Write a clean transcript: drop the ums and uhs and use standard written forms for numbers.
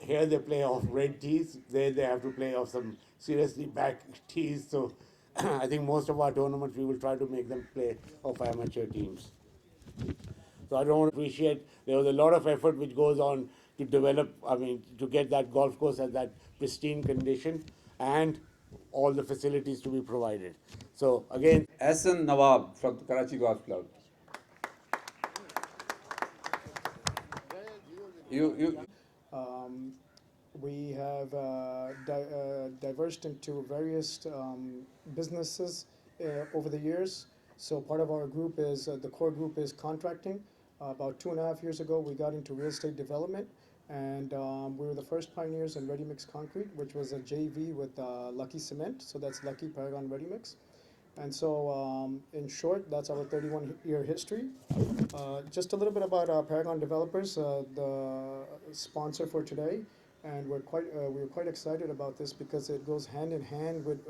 Here they play off red tees. There they have to play off some seriously back tees. So I think most of our tournaments we will try to make them play off amateur teams. So I don't want to appreciate there was a lot of effort which goes on to develop, I mean, to get that golf course at that pristine condition and all the facilities to be provided. So again, Hassan Nawab from the Karachi Golf Club. You. Um, we have diverged into various businesses over the years. So part of our group is the core group is contracting. About 2.5 years ago, we got into real estate development, and we were the first pioneers in ready mix concrete, which was a JV with Lucky Cement. So that's Lucky Paragon Ready Mix. And so, in short, that's our 31-year history. Just a little bit about Paragon Developers, the sponsor for today, and we're quite excited about this because it goes hand in hand with